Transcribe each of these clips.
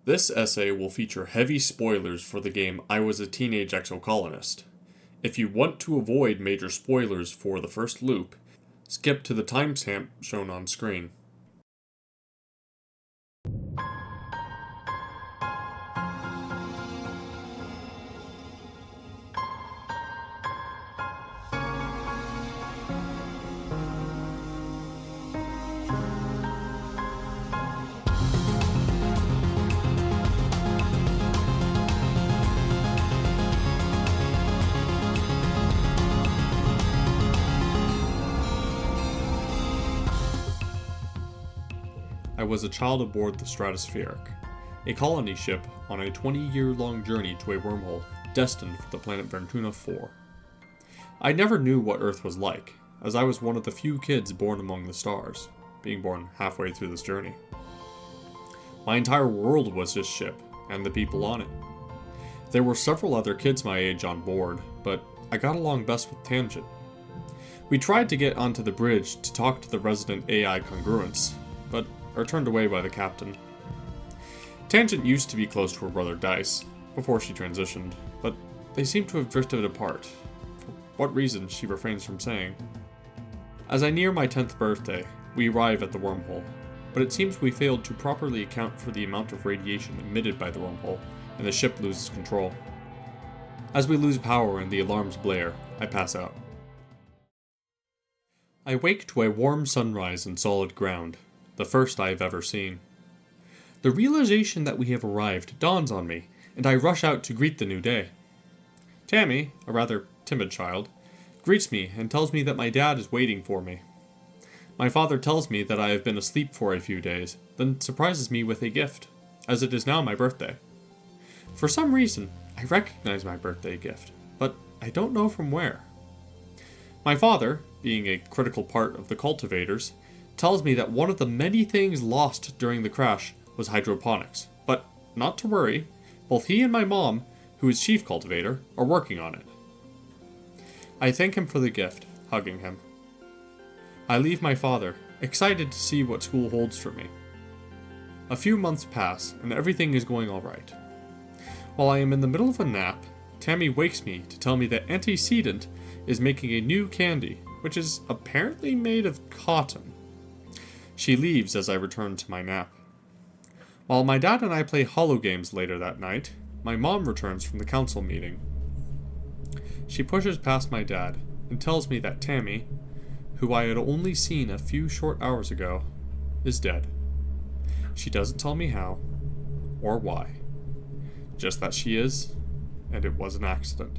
This essay will feature heavy spoilers for the game I Was a Teenage Exocolonist. If you want to avoid major spoilers for the first loop, skip to the timestamp shown on screen. I was a child aboard the Stratospheric, a colony ship on a 20-year-long journey to a wormhole destined for the planet Vertuna 4. I never knew what Earth was like, as I was one of the few kids born among the stars, being born halfway through this journey. My entire world was this ship, and the people on it. There were several other kids my age on board, but I got along best with Tangent. We tried to get onto the bridge to talk to the resident AI congruence, but are turned away by the captain. Tangent used to be close to her brother Dice, before she transitioned, but they seem to have drifted apart, for what reason she refrains from saying. As I near my 10th birthday, we arrive at the wormhole, but it seems we failed to properly account for the amount of radiation emitted by the wormhole, and the ship loses control. As we lose power and the alarms blare, I pass out. I wake to a warm sunrise and solid ground, the first I have ever seen. The realization that we have arrived dawns on me, and I rush out to greet the new day. Tammy, a rather timid child, greets me and tells me that my dad is waiting for me. My father tells me that I have been asleep for a few days, then surprises me with a gift, as it is now my birthday. For some reason, I recognize my birthday gift, but I don't know from where. My father, being a critical part of the cultivators, tells me that one of the many things lost during the crash was hydroponics, but not to worry, both he and my mom, who is chief cultivator, are working on it. I thank him for the gift, hugging him. I leave my father, excited to see what school holds for me. A few months pass, and everything is going alright. While I am in the middle of a nap, Tammy wakes me to tell me that Antecedent is making a new candy, which is apparently made of cotton. She leaves as I return to my nap. While my dad and I play holo games later that night, my mom returns from the council meeting. She pushes past my dad and tells me that Tammy, who I had only seen a few short hours ago, is dead. She doesn't tell me how or why, just that she is, and it was an accident.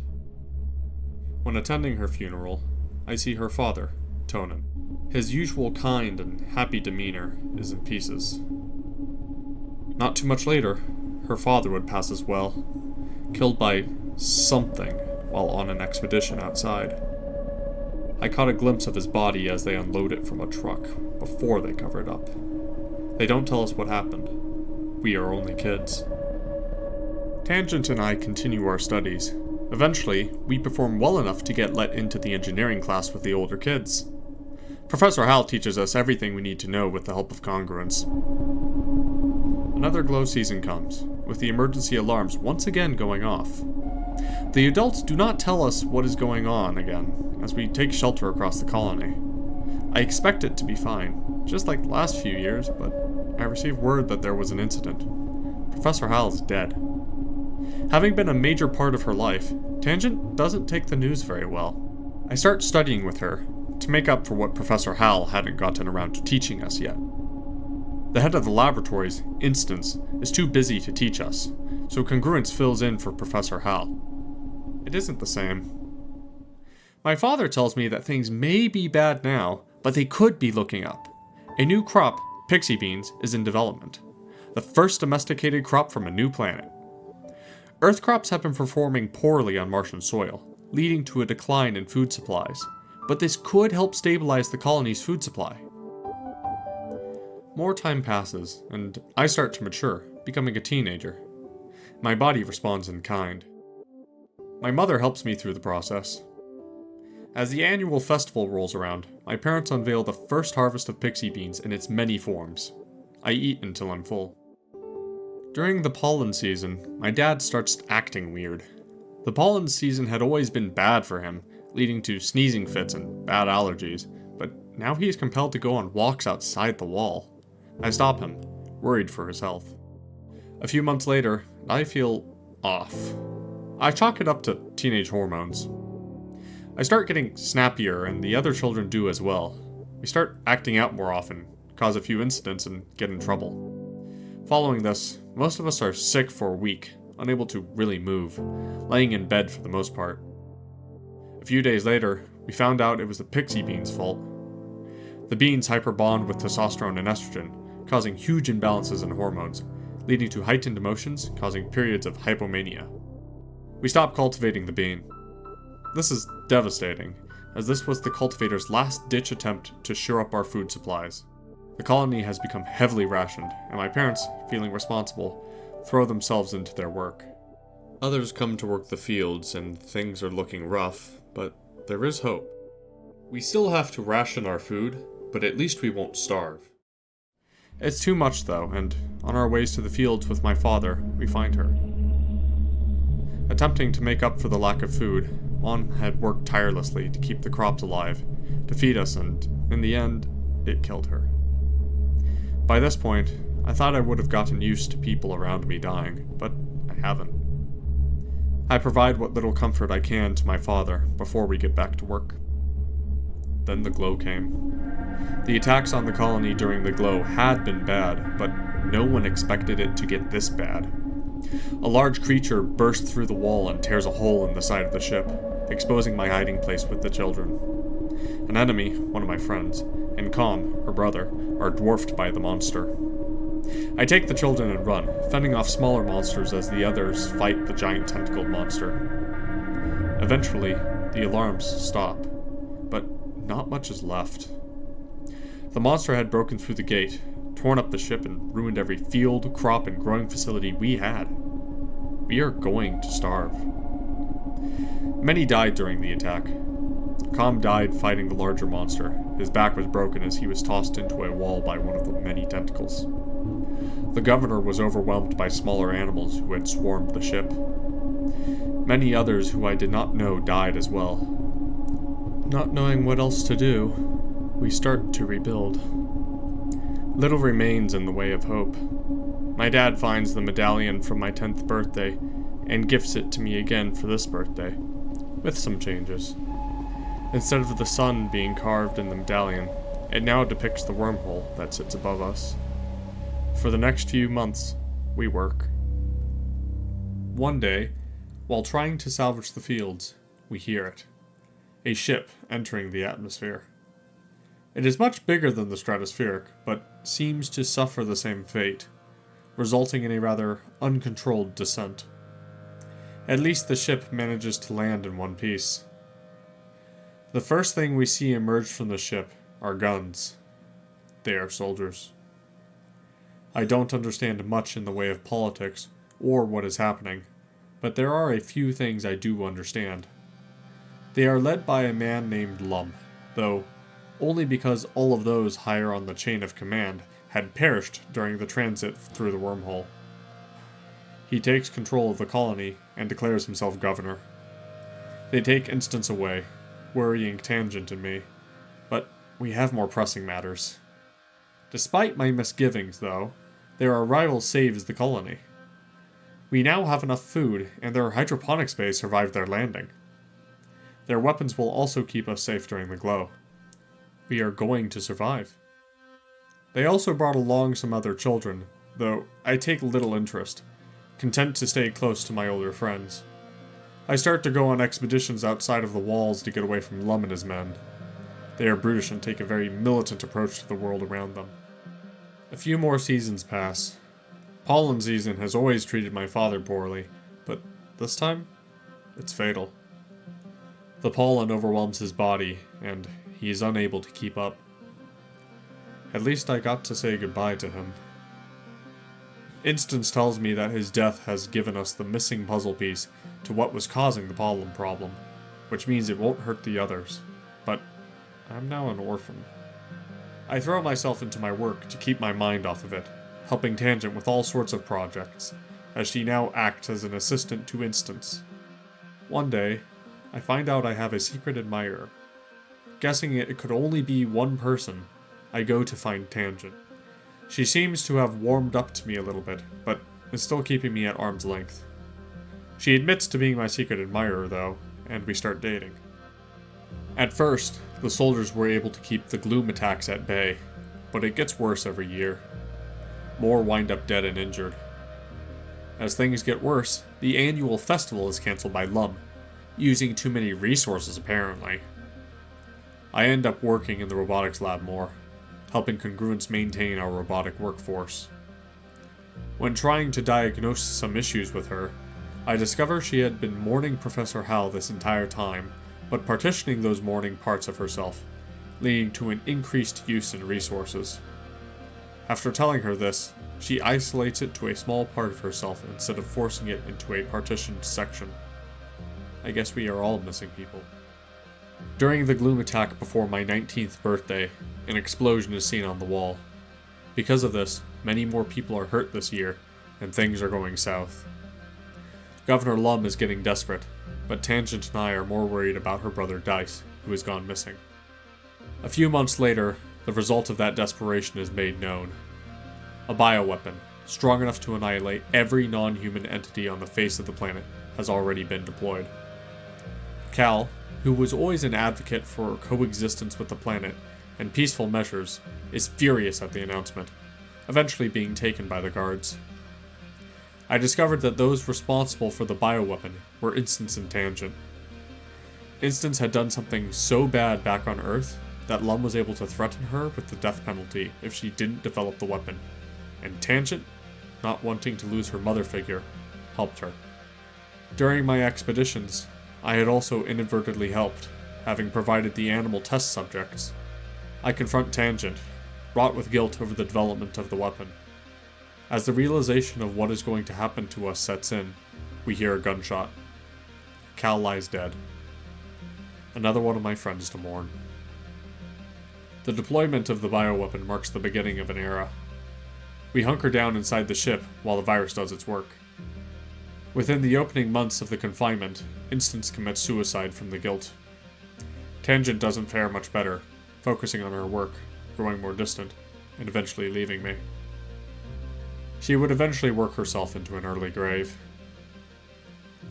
When attending her funeral, I see her father, Tonin. His usual kind and happy demeanor is in pieces. Not too much later, her father would pass as well, killed by something while on an expedition outside. I caught a glimpse of his body as they unload it from a truck, before they cover it up. They don't tell us what happened. We are only kids. Tangent and I continue our studies. Eventually, we perform well enough to get let into the engineering class with the older kids. Professor Hal teaches us everything we need to know with the help of congruence. Another glow season comes, with the emergency alarms once again going off. The adults do not tell us what is going on again, as we take shelter across the colony. I expect it to be fine, just like the last few years, but I receive word that there was an incident. Professor Hal is dead. Having been a major part of her life, Tangent doesn't take the news very well. I start studying with her, to make up for what Professor Hal hadn't gotten around to teaching us yet. The head of the laboratory's, Instance, is too busy to teach us, so Congruence fills in for Professor Hal. It isn't the same. My father tells me that things may be bad now, but they could be looking up. A new crop, pixie beans, is in development. The first domesticated crop from a new planet. Earth crops have been performing poorly on Martian soil, leading to a decline in food supplies. But this could help stabilize the colony's food supply. More time passes, and I start to mature, becoming a teenager. My body responds in kind. My mother helps me through the process. As the annual festival rolls around, my parents unveil the first harvest of pixie beans in its many forms. I eat until I'm full. During the pollen season, my dad starts acting weird. The pollen season had always been bad for him, leading to sneezing fits and bad allergies, but now he is compelled to go on walks outside the wall. I stop him, worried for his health. A few months later, I feel off. I chalk it up to teenage hormones. I start getting snappier, and the other children do as well. We start acting out more often, cause a few incidents, and get in trouble. Following this, most of us are sick for a week, unable to really move, laying in bed for the most part. A few days later, we found out it was the pixie bean's fault. The beans hyperbond with testosterone and estrogen, causing huge imbalances in hormones, leading to heightened emotions, causing periods of hypomania. We stopped cultivating the bean. This is devastating, as this was the cultivator's last-ditch attempt to shore up our food supplies. The colony has become heavily rationed, and my parents, feeling responsible, throw themselves into their work. Others come to work the fields, and things are looking rough, but there is hope. We still have to ration our food, but at least we won't starve. It's too much, though, and on our ways to the fields with my father, we find her. Attempting to make up for the lack of food, Mom had worked tirelessly to keep the crops alive, to feed us, and in the end, it killed her. By this point, I thought I would have gotten used to people around me dying, but I haven't. I provide what little comfort I can to my father before we get back to work. Then the glow came. The attacks on the colony during the glow had been bad, but no one expected it to get this bad. A large creature bursts through the wall and tears a hole in the side of the ship, exposing my hiding place with the children. An enemy, one of my friends, and Com, her brother, are dwarfed by the monster. I take the children and run, fending off smaller monsters as the others fight the giant tentacled monster. Eventually, the alarms stop, but not much is left. The monster had broken through the gate, torn up the ship, and ruined every field, crop, and growing facility we had. We are going to starve. Many died during the attack. Com died fighting the larger monster. His back was broken as he was tossed into a wall by one of the many tentacles. The governor was overwhelmed by smaller animals who had swarmed the ship. Many others who I did not know died as well. Not knowing what else to do, we start to rebuild. Little remains in the way of hope. My dad finds the medallion from my 10th birthday and gifts it to me again for this birthday, with some changes. Instead of the sun being carved in the medallion, it now depicts the wormhole that sits above us. For the next few months, we work. One day, while trying to salvage the fields, we hear it. A ship entering the atmosphere. It is much bigger than the stratospheric, but seems to suffer the same fate, resulting in a rather uncontrolled descent. At least the ship manages to land in one piece. The first thing we see emerge from the ship are guns. They are soldiers. I don't understand much in the way of politics or what is happening, but there are a few things I do understand. They are led by a man named Lum, though only because all of those higher on the chain of command had perished during the transit through the wormhole. He takes control of the colony and declares himself governor. They take Instance away, worrying Tangent and me, but we have more pressing matters. Despite my misgivings, though, their arrival saves the colony. We now have enough food, and their hydroponics bay survived their landing. Their weapons will also keep us safe during the glow. We are going to survive. They also brought along some other children, though I take little interest, content to stay close to my older friends. I start to go on expeditions outside of the walls to get away from Lum and his men. They are brutish and take a very militant approach to the world around them. A few more seasons pass. Pollen season has always treated my father poorly, but this time, it's fatal. The pollen overwhelms his body, and he is unable to keep up. At least I got to say goodbye to him. Instance tells me that his death has given us the missing puzzle piece to what was causing the pollen problem, which means it won't hurt the others. But I'm now an orphan. I throw myself into my work to keep my mind off of it, helping Tangent with all sorts of projects, as she now acts as an assistant to Instance. One day, I find out I have a secret admirer. Guessing it could only be one person, I go to find Tangent. She seems to have warmed up to me a little bit, but is still keeping me at arm's length. She admits to being my secret admirer, though, and we start dating. At first, the soldiers were able to keep the gloom attacks at bay, but it gets worse every year. More wind up dead and injured. As things get worse, the annual festival is cancelled by Lum, using too many resources apparently. I end up working in the robotics lab more, helping Congruence maintain our robotic workforce. When trying to diagnose some issues with her, I discover she had been mourning Professor Hal this entire time, but partitioning those mourning parts of herself, leading to an increased use in resources. After telling her this, she isolates it to a small part of herself instead of forcing it into a partitioned section. I guess we are all missing people. During the gloom attack before my 19th birthday, an explosion is seen on the wall. Because of this, many more people are hurt this year, and things are going south. Governor Lum is getting desperate, but Tangent and I are more worried about her brother Dice, who has gone missing. A few months later, the result of that desperation is made known. A bioweapon, strong enough to annihilate every non-human entity on the face of the planet, has already been deployed. Cal, who was always an advocate for coexistence with the planet and peaceful measures, is furious at the announcement, eventually being taken by the guards. I discovered that those responsible for the bioweapon were Instance and Tangent. Instance had done something so bad back on Earth that Lum was able to threaten her with the death penalty if she didn't develop the weapon, and Tangent, not wanting to lose her mother figure, helped her. During my expeditions, I had also inadvertently helped, having provided the animal test subjects. I confront Tangent, wrought with guilt over the development of the weapon. As the realization of what is going to happen to us sets in, we hear a gunshot. Cal lies dead. Another one of my friends to mourn. The deployment of the bioweapon marks the beginning of an era. We hunker down inside the ship while the virus does its work. Within the opening months of the confinement, Instance commits suicide from the guilt. Tangent doesn't fare much better, focusing on her work, growing more distant, and eventually leaving me. She would eventually work herself into an early grave.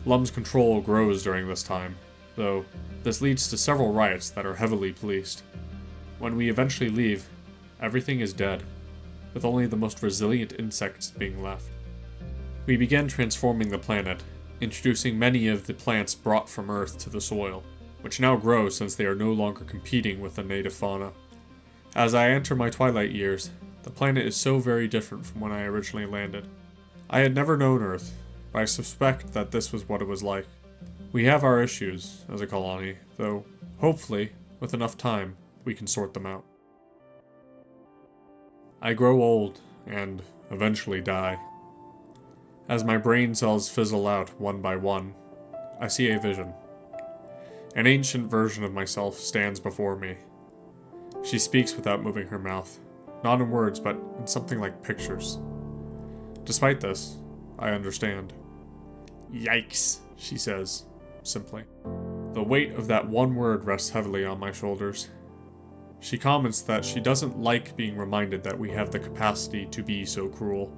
Lum's control grows during this time, though this leads to several riots that are heavily policed. When we eventually leave, everything is dead, with only the most resilient insects being left. We begin transforming the planet, introducing many of the plants brought from Earth to the soil, which now grow since they are no longer competing with the native fauna. As I enter my twilight years, the planet is so very different from when I originally landed. I had never known Earth, but I suspect that this was what it was like. We have our issues as a colony, though hopefully, with enough time, we can sort them out. I grow old, and eventually die. As my brain cells fizzle out one by one, I see a vision. An ancient version of myself stands before me. She speaks without moving her mouth, not in words, but in something like pictures. Despite this, I understand. Yikes, she says, simply. The weight of that one word rests heavily on my shoulders. She comments that she doesn't like being reminded that we have the capacity to be so cruel,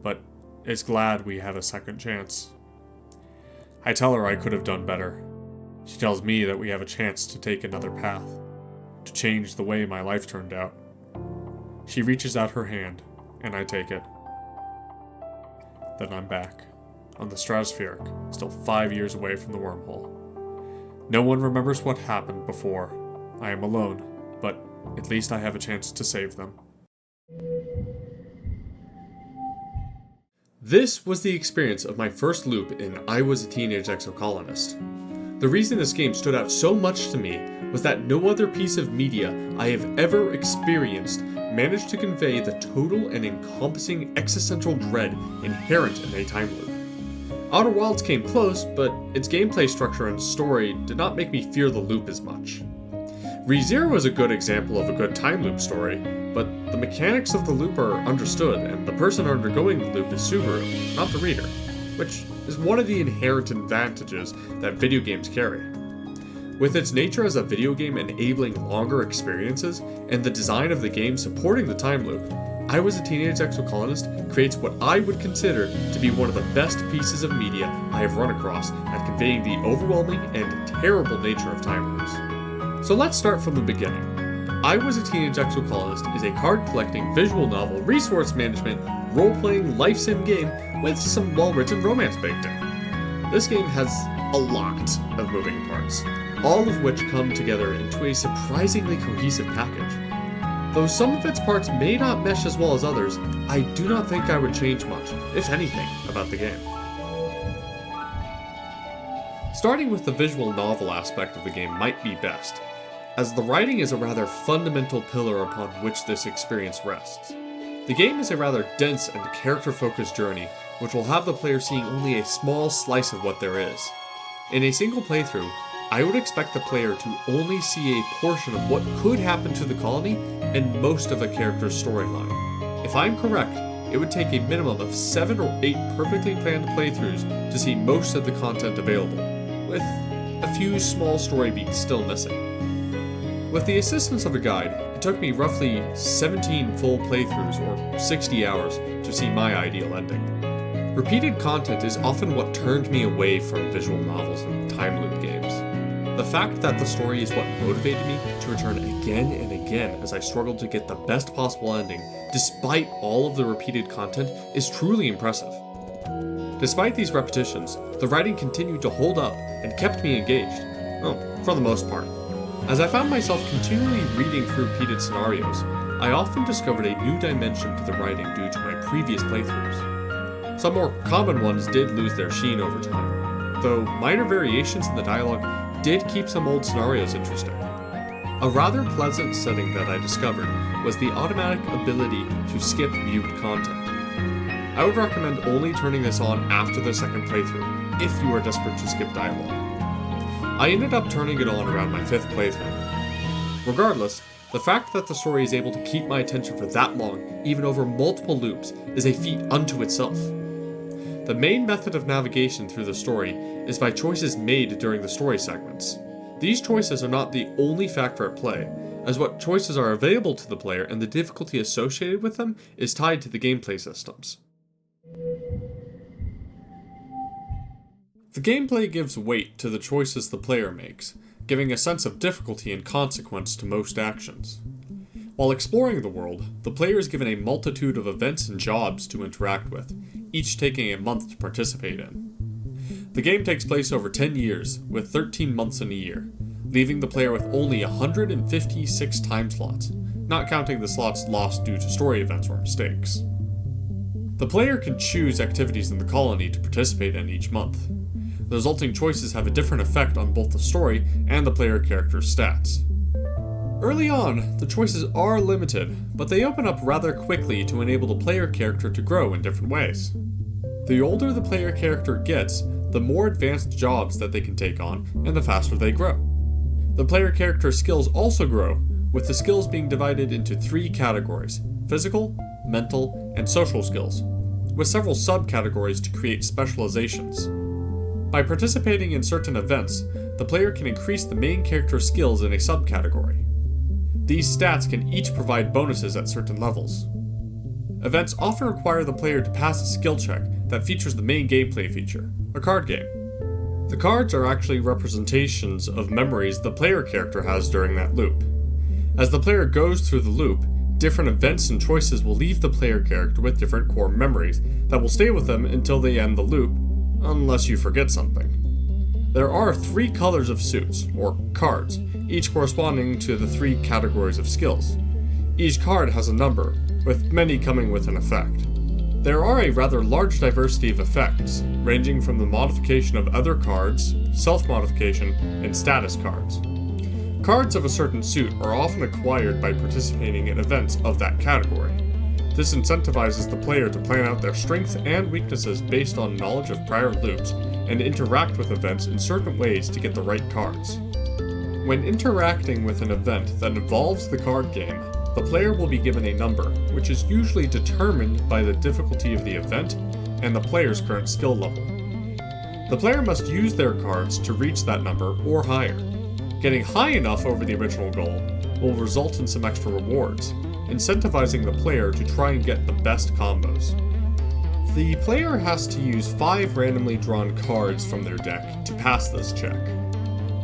but is glad we have a second chance. I tell her I could have done better. She tells me that we have a chance to take another path, to change the way my life turned out. She reaches out her hand, and I take it. Then I'm back, on the stratospheric, still 5 years away from the wormhole. No one remembers what happened before. I am alone, but at least I have a chance to save them. This was the experience of my first loop in I Was a Teenage Exocolonist. The reason this game stood out so much to me was that no other piece of media I have ever experienced managed to convey the total and encompassing existential dread inherent in a time loop. Outer Wilds came close, but its gameplay structure and story did not make me fear the loop as much. ReZero is a good example of a good time loop story, but but the mechanics of the loop are understood, and the person undergoing the loop is Subaru, not the reader, which is one of the inherent advantages that video games carry. With its nature as a video game enabling longer experiences, and the design of the game supporting the time loop, I Was a Teenage Exocolonist creates what I would consider to be one of the best pieces of media I have run across at conveying the overwhelming and terrible nature of time loops. So let's start from the beginning. I Was a Teenage Exocolonist is a card-collecting, visual novel, resource management, role-playing, life sim game with some well-written romance baked in. This game has a lot of moving parts, all of which come together into a surprisingly cohesive package. Though some of its parts may not mesh as well as others, I do not think I would change much, if anything, about the game. Starting with the visual novel aspect of the game might be best, as the writing is a rather fundamental pillar upon which this experience rests. The game is a rather dense and character-focused journey, which will have the player seeing only a small slice of what there is. In a single playthrough, I would expect the player to only see a portion of what could happen to the colony and most of a character's storyline. If I'm correct, it would take a minimum of 7 or 8 perfectly planned playthroughs to see most of the content available, with a few small story beats still missing. With the assistance of a guide, it took me roughly 17 full playthroughs or 60 hours to see my ideal ending. Repeated content is often what turned me away from visual novels and time loop games. The fact that the story is what motivated me to return again and again as I struggled to get the best possible ending, despite all of the repeated content, is truly impressive. Despite these repetitions, the writing continued to hold up and kept me engaged. Well, for the most part. As I found myself continually reading through repeated scenarios, I often discovered a new dimension to the writing due to my previous playthroughs. Some more common ones did lose their sheen over time, though minor variations in the dialogue did keep some old scenarios interesting. A rather pleasant setting that I discovered was the automatic ability to skip viewed content. I would recommend only turning this on after the second playthrough, if you are desperate to skip dialogue. I ended up turning it on around my 5th playthrough. Regardless, the fact that the story is able to keep my attention for that long, even over multiple loops, is a feat unto itself. The main method of navigation through the story is by choices made during the story segments. These choices are not the only factor at play, as what choices are available to the player and the difficulty associated with them is tied to the gameplay systems. The gameplay gives weight to the choices the player makes, giving a sense of difficulty and consequence to most actions. While exploring the world, the player is given a multitude of events and jobs to interact with, each taking a month to participate in. The game takes place over 10 years, with 13 months in a year, leaving the player with only 156 time slots, not counting the slots lost due to story events or mistakes. The player can choose activities in the colony to participate in each month. The resulting choices have a different effect on both the story and the player character's stats. Early on, the choices are limited, but they open up rather quickly to enable the player character to grow in different ways. The older the player character gets, the more advanced jobs that they can take on, and the faster they grow. The player character's skills also grow, with the skills being divided into 3 categories: physical, mental, and social skills, with several subcategories to create specializations. By participating in certain events, the player can increase the main character's skills in a subcategory. These stats can each provide bonuses at certain levels. Events often require the player to pass a skill check that features the main gameplay feature, a card game. The cards are actually representations of memories the player character has during that loop. As the player goes through the loop, different events and choices will leave the player character with different core memories that will stay with them until they end the loop, unless you forget something. There are 3 colors of suits, or cards, each corresponding to the 3 categories of skills. Each card has a number, with many coming with an effect. There are a rather large diversity of effects, ranging from the modification of other cards, self-modification, and status cards. Cards of a certain suit are often acquired by participating in events of that category. This incentivizes the player to plan out their strengths and weaknesses based on knowledge of prior loops, and interact with events in certain ways to get the right cards. When interacting with an event that involves the card game, the player will be given a number, which is usually determined by the difficulty of the event and the player's current skill level. The player must use their cards to reach that number or higher. Getting high enough over the original goal will result in some extra rewards, incentivizing the player to try and get the best combos. The player has to use 5 randomly drawn cards from their deck to pass this check.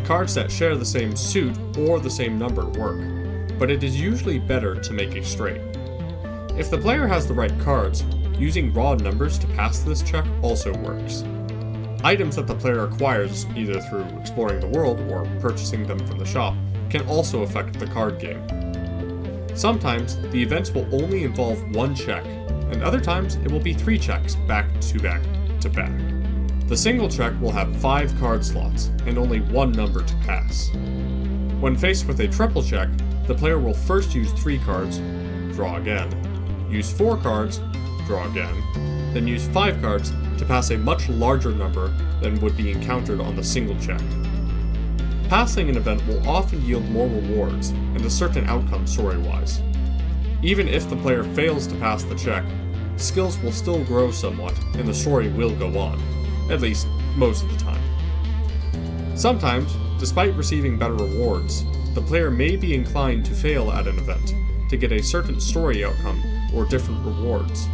Cards that share the same suit or the same number work, but it is usually better to make a straight. If the player has the right cards, using raw numbers to pass this check also works. Items that the player acquires, either through exploring the world or purchasing them from the shop, can also affect the card game. Sometimes, the events will only involve one check, and other times it will be 3 checks back to back to back. The single check will have 5 card slots, and only 1 number to pass. When faced with a triple check, the player will first use 3 cards, draw again, use 4 cards, draw again, then use 5 cards to pass a much larger number than would be encountered on the single check. Passing an event will often yield more rewards and a certain outcome story-wise. Even if the player fails to pass the check, skills will still grow somewhat and the story will go on, at least most of the time. Sometimes, despite receiving better rewards, the player may be inclined to fail at an event to get a certain story outcome or different rewards.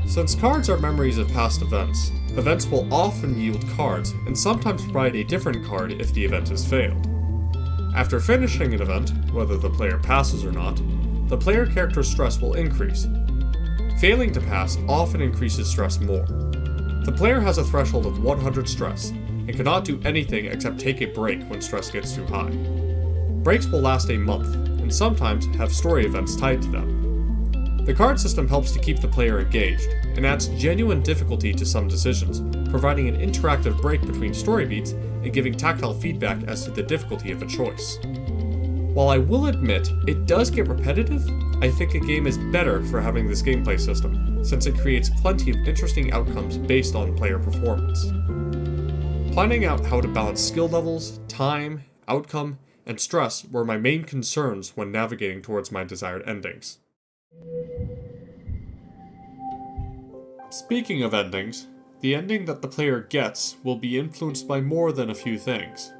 Since cards are memories of past events, events will often yield cards and sometimes provide a different card if the event has failed. After finishing an event, whether the player passes or not, the player character's stress will increase. Failing to pass often increases stress more. The player has a threshold of 100 stress and cannot do anything except take a break when stress gets too high. Breaks will last a month and sometimes have story events tied to them. The card system helps to keep the player engaged, and adds genuine difficulty to some decisions, providing an interactive break between story beats and giving tactile feedback as to the difficulty of a choice. While I will admit it does get repetitive, I think a game is better for having this gameplay system, since it creates plenty of interesting outcomes based on player performance. Planning out how to balance skill levels, time, outcome, and stress were my main concerns when navigating towards my desired endings. Speaking of endings, the ending that the player gets will be influenced by more than a few things.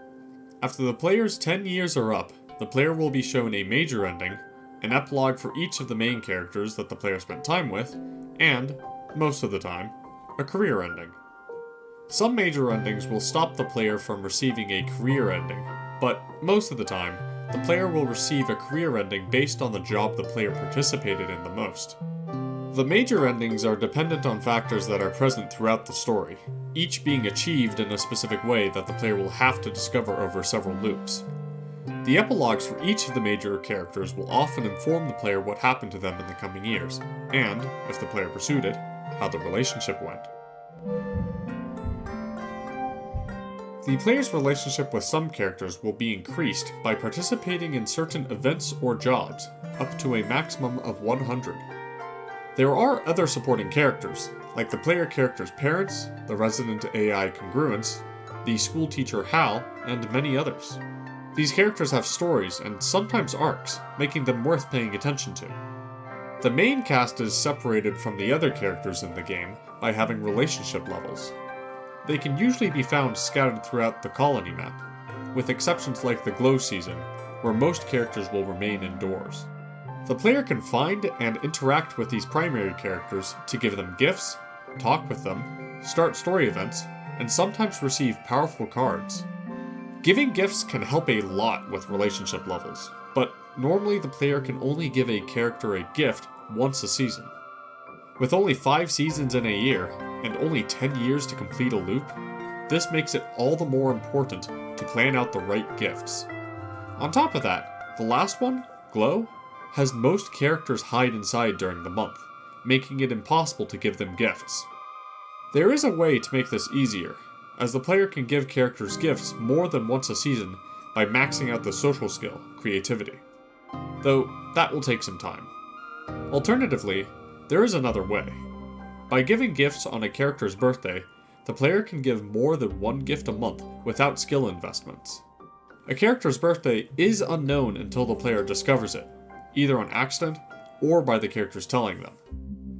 After the player's 10 years are up, the player will be shown a major ending, an epilogue for each of the main characters that the player spent time with, and, most of the time, a career ending. Some major endings will stop the player from receiving a career ending, but most of the time, the player will receive a career ending based on the job the player participated in the most. The major endings are dependent on factors that are present throughout the story, each being achieved in a specific way that the player will have to discover over several loops. The epilogues for each of the major characters will often inform the player what happened to them in the coming years, and, if the player pursued it, how the relationship went. The player's relationship with some characters will be increased by participating in certain events or jobs, up to a maximum of 100. There are other supporting characters, like the player character's parents, the resident AI congruence, the school teacher Hal, and many others. These characters have stories and sometimes arcs, making them worth paying attention to. The main cast is separated from the other characters in the game by having relationship levels. They can usually be found scattered throughout the colony map, with exceptions like the Glow season, where most characters will remain indoors. The player can find and interact with these primary characters to give them gifts, talk with them, start story events, and sometimes receive powerful cards. Giving gifts can help a lot with relationship levels, but normally the player can only give a character a gift once a season. With only 5 seasons in a year, and only 10 years to complete a loop, this makes it all the more important to plan out the right gifts. On top of that, the last one, Glow, has most characters hide inside during the month, making it impossible to give them gifts. There is a way to make this easier, as the player can give characters gifts more than once a season by maxing out the social skill, Creativity. Though, that will take some time. Alternatively, there is another way. By giving gifts on a character's birthday, the player can give more than one gift a month without skill investments. A character's birthday is unknown until the player discovers it, either on accident or by the characters telling them.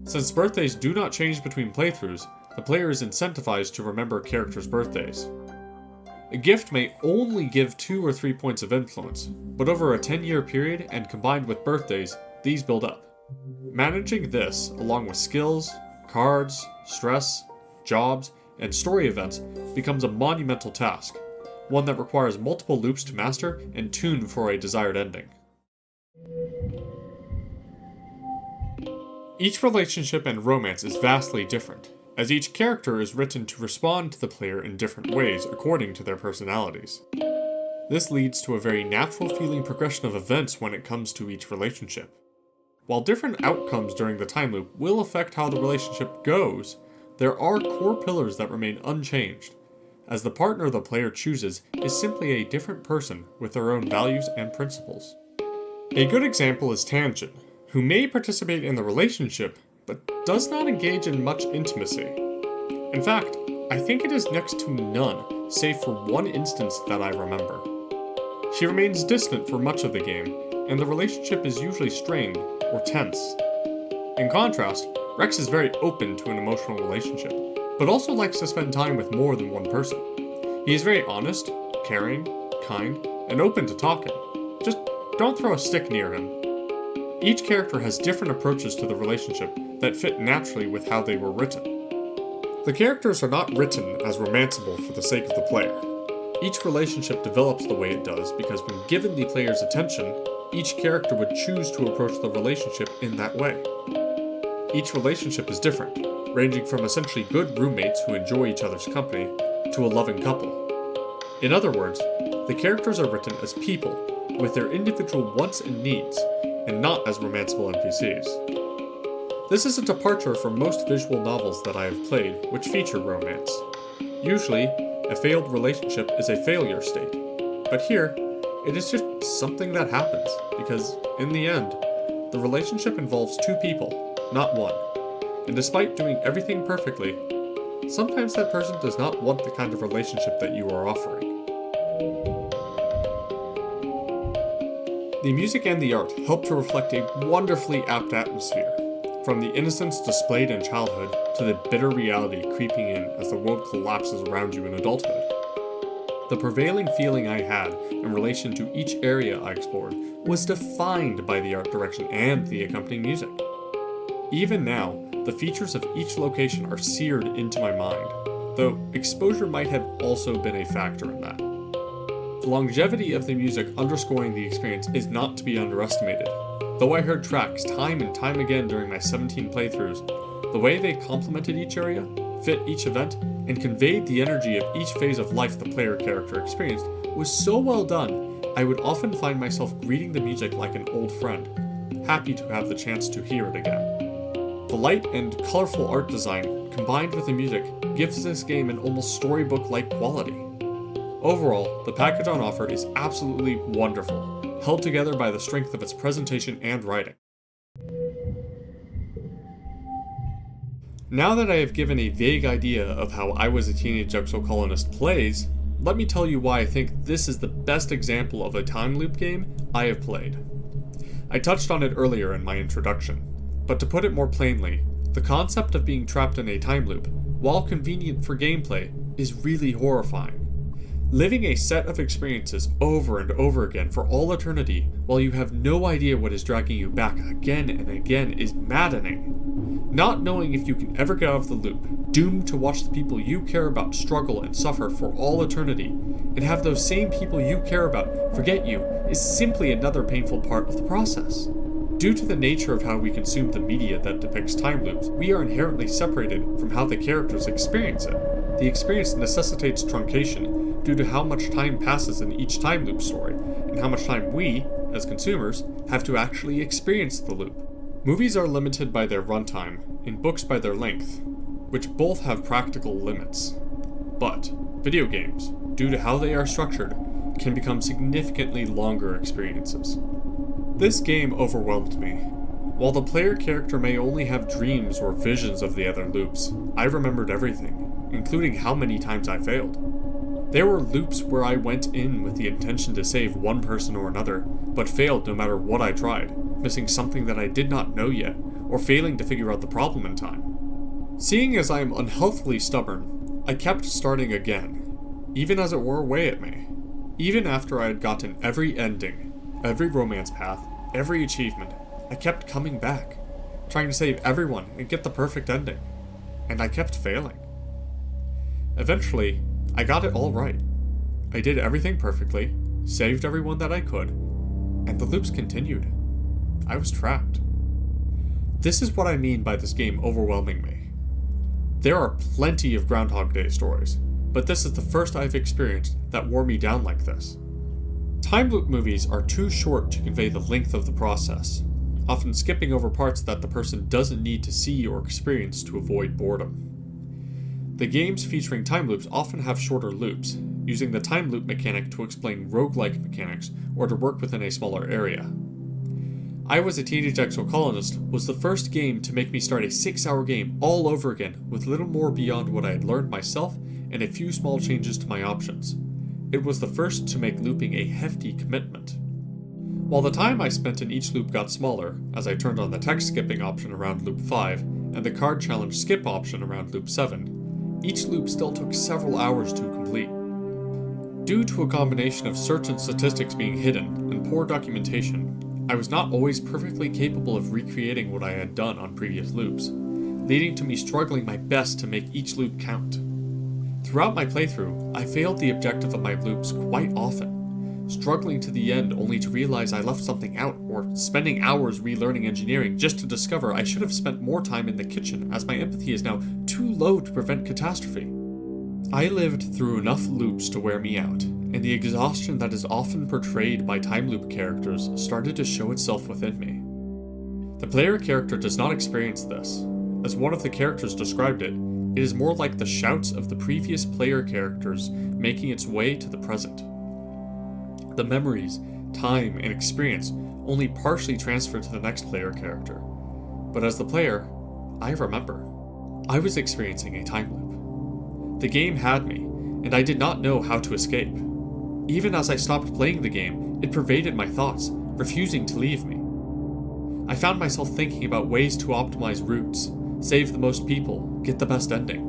Since birthdays do not change between playthroughs, the player is incentivized to remember characters' birthdays. A gift may only give 2 or 3 points of influence, but over a 10-year period and combined with birthdays, these build up. Managing this, along with skills, cards, stress, jobs, and story events, becomes a monumental task, one that requires multiple loops to master and tune for a desired ending. Each relationship and romance is vastly different, as each character is written to respond to the player in different ways according to their personalities. This leads to a very natural feeling progression of events when it comes to each relationship. While different outcomes during the time loop will affect how the relationship goes, there are core pillars that remain unchanged, as the partner the player chooses is simply a different person with their own values and principles. A good example is Tangent, who may participate in the relationship, but does not engage in much intimacy. In fact, I think it is next to none, save for one instance that I remember. She remains distant for much of the game, and the relationship is usually strained or tense. In contrast, Rex is very open to an emotional relationship, but also likes to spend time with more than one person. He is very honest, caring, kind, and open to talking. Just don't throw a stick near him. Each character has different approaches to the relationship that fit naturally with how they were written. The characters are not written as romanceable for the sake of the player. Each relationship develops the way it does because when given the player's attention, each character would choose to approach the relationship in that way. Each relationship is different, ranging from essentially good roommates who enjoy each other's company to a loving couple. In other words, the characters are written as people, with their individual wants and needs, and not as romanceable NPCs. This is a departure from most visual novels that I have played which feature romance. Usually, a failed relationship is a failure state, but here, it is just something that happens, because, in the end, the relationship involves two people, not one. And despite doing everything perfectly, sometimes that person does not want the kind of relationship that you are offering. The music and the art help to reflect a wonderfully apt atmosphere, from the innocence displayed in childhood to the bitter reality creeping in as the world collapses around you in adulthood. The prevailing feeling I had in relation to each area I explored was defined by the art direction and the accompanying music. Even now, the features of each location are seared into my mind, though exposure might have also been a factor in that. The longevity of the music underscoring the experience is not to be underestimated. Though I heard tracks time and time again during my 17 playthroughs, the way they complemented each area, fit each event, and conveyed the energy of each phase of life the player character experienced was so well done, I would often find myself greeting the music like an old friend, happy to have the chance to hear it again. The light and colorful art design, combined with the music, gives this game an almost storybook-like quality. Overall, the package on offer is absolutely wonderful, held together by the strength of its presentation and writing. Now that I have given a vague idea of how I Was a Teenage Exocolonist plays, let me tell you why I think this is the best example of a time loop game I have played. I touched on it earlier in my introduction, but to put it more plainly, the concept of being trapped in a time loop, while convenient for gameplay, is really horrifying. Living a set of experiences over and over again for all eternity while you have no idea what is dragging you back again and again is maddening. Not knowing if you can ever get out of the loop, doomed to watch the people you care about struggle and suffer for all eternity, and have those same people you care about forget you, is simply another painful part of the process. Due to the nature of how we consume the media that depicts time loops, we are inherently separated from how the characters experience it. The experience necessitates truncation due to how much time passes in each time loop story, and how much time we, as consumers, have to actually experience the loop. Movies are limited by their runtime, and books by their length, which both have practical limits. But video games, due to how they are structured, can become significantly longer experiences. This game overwhelmed me. While the player character may only have dreams or visions of the other loops, I remembered everything, including how many times I failed. There were loops where I went in with the intention to save one person or another, but failed no matter what I tried, missing something that I did not know yet, or failing to figure out the problem in time. Seeing as I am unhealthily stubborn, I kept starting again, even as it wore away at me. Even after I had gotten every ending, every romance path, every achievement, I kept coming back, trying to save everyone and get the perfect ending. And I kept failing. Eventually, I got it all right. I did everything perfectly, saved everyone that I could, and the loops continued. I was trapped. This is what I mean by this game overwhelming me. There are plenty of Groundhog Day stories, but this is the first I've experienced that wore me down like this. Time loop movies are too short to convey the length of the process, often skipping over parts that the person doesn't need to see or experience to avoid boredom. The games featuring time loops often have shorter loops, using the time loop mechanic to explain roguelike mechanics or to work within a smaller area. I Was a Teenage Exocolonist was the first game to make me start a 6-hour game all over again with little more beyond what I had learned myself and a few small changes to my options. It was the first to make looping a hefty commitment. While the time I spent in each loop got smaller, as I turned on the text skipping option around loop 5 and the card challenge skip option around loop 7, each loop still took several hours to complete. Due to a combination of certain statistics being hidden and poor documentation, I was not always perfectly capable of recreating what I had done on previous loops, leading to me struggling my best to make each loop count. Throughout my playthrough, I failed the objective of my loops quite often, struggling to the end only to realize I left something out or spending hours relearning engineering just to discover I should have spent more time in the kitchen as my empathy is now too low to prevent catastrophe. I lived through enough loops to wear me out, and the exhaustion that is often portrayed by time loop characters started to show itself within me. The player character does not experience this. As one of the characters described it, it is more like the shouts of the previous player characters making its way to the present. The memories, time, and experience only partially transfer to the next player character. But as the player, I remember. I was experiencing a time loop. The game had me, and I did not know how to escape. Even as I stopped playing the game, it pervaded my thoughts, refusing to leave me. I found myself thinking about ways to optimize routes, save the most people, get the best ending.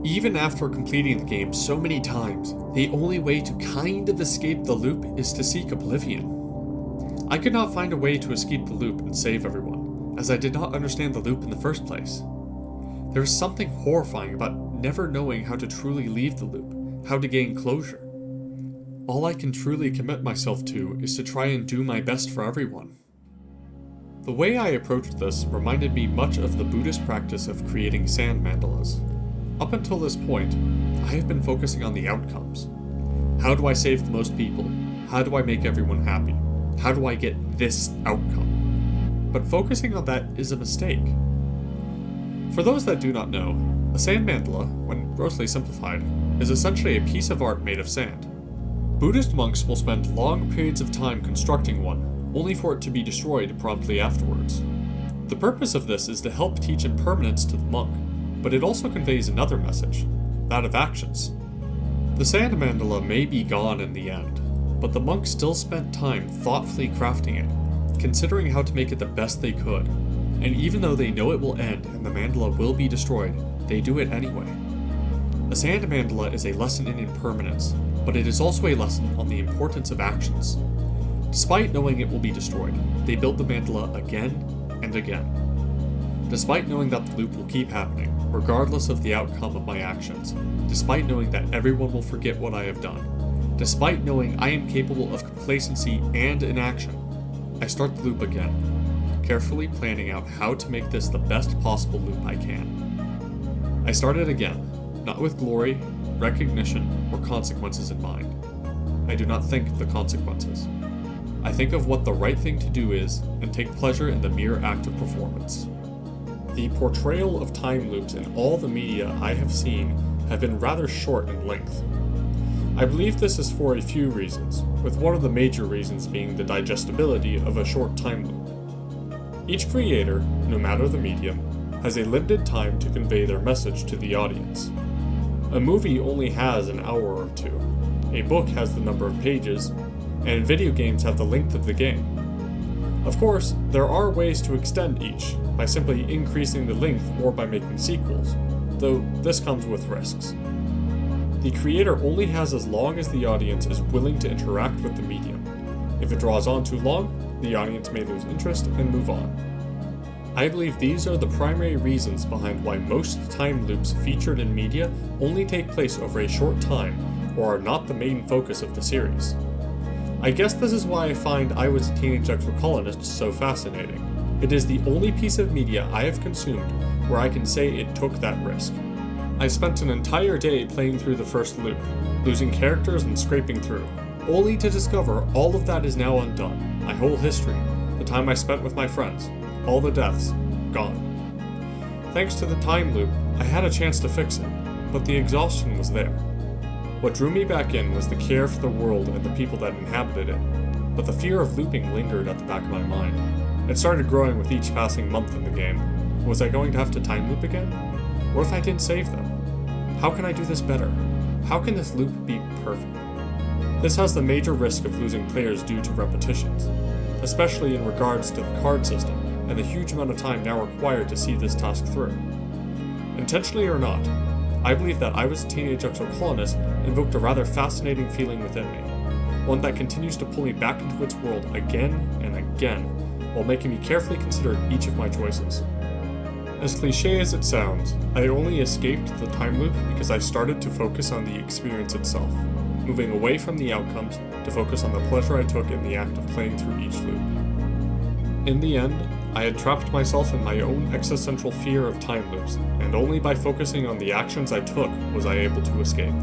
Even after completing the game so many times, the only way to kind of escape the loop is to seek oblivion. I could not find a way to escape the loop and save everyone, as I did not understand the loop in the first place. There is something horrifying about never knowing how to truly leave the loop, how to gain closure. All I can truly commit myself to is to try and do my best for everyone. The way I approached this reminded me much of the Buddhist practice of creating sand mandalas. Up until this point, I have been focusing on the outcomes. How do I save the most people? How do I make everyone happy? How do I get this outcome? But focusing on that is a mistake. For those that do not know, a sand mandala, when grossly simplified, is essentially a piece of art made of sand. Buddhist monks will spend long periods of time constructing one, only for it to be destroyed promptly afterwards. The purpose of this is to help teach impermanence to the monk, but it also conveys another message, that of actions. The sand mandala may be gone in the end, but the monks still spent time thoughtfully crafting it, considering how to make it the best they could, and even though they know it will end and the mandala will be destroyed, they do it anyway. A sand mandala is a lesson in impermanence, but it is also a lesson on the importance of actions. Despite knowing it will be destroyed, they build the mandala again and again. Despite knowing that the loop will keep happening, regardless of the outcome of my actions, despite knowing that everyone will forget what I have done, despite knowing I am capable of complacency and inaction, I start the loop again, carefully planning out how to make this the best possible loop I can. I start it again, not with glory, recognition, or consequences in mind. I do not think of the consequences. I think of what the right thing to do is, and take pleasure in the mere act of performance. The portrayal of time loops in all the media I have seen have been rather short in length. I believe this is for a few reasons, with one of the major reasons being the digestibility of a short time loop. Each creator, no matter the medium, has a limited time to convey their message to the audience. A movie only has an hour or two, a book has the number of pages, and video games have the length of the game. Of course, there are ways to extend each, by simply increasing the length or by making sequels, though this comes with risks. The creator only has as long as the audience is willing to interact with the medium. If it draws on too long, the audience may lose interest and move on. I believe these are the primary reasons behind why most time loops featured in media only take place over a short time or are not the main focus of the series. I guess this is why I find I Was a Teenage Exocolonist so fascinating. It is the only piece of media I have consumed where I can say it took that risk. I spent an entire day playing through the first loop, losing characters and scraping through, only to discover all of that is now undone. My whole history, the time I spent with my friends, all the deaths, gone. Thanks to the time loop, I had a chance to fix it, but the exhaustion was there. What drew me back in was the care for the world and the people that inhabited it, but the fear of looping lingered at the back of my mind. It started growing with each passing month in the game. Was I going to have to time loop again? What if I didn't save them? How can I do this better? How can this loop be perfect? This has the major risk of losing players due to repetitions, especially in regards to the card system and the huge amount of time now required to see this task through. Intentionally or not, I believe that I Was a Teenage Exocolonist invoked a rather fascinating feeling within me, one that continues to pull me back into its world again and again, while making me carefully consider each of my choices. As cliche as it sounds, I only escaped the time loop because I started to focus on the experience itself, moving away from the outcomes to focus on the pleasure I took in the act of playing through each loop. In the end, I had trapped myself in my own existential fear of time loops, and only by focusing on the actions I took was I able to escape.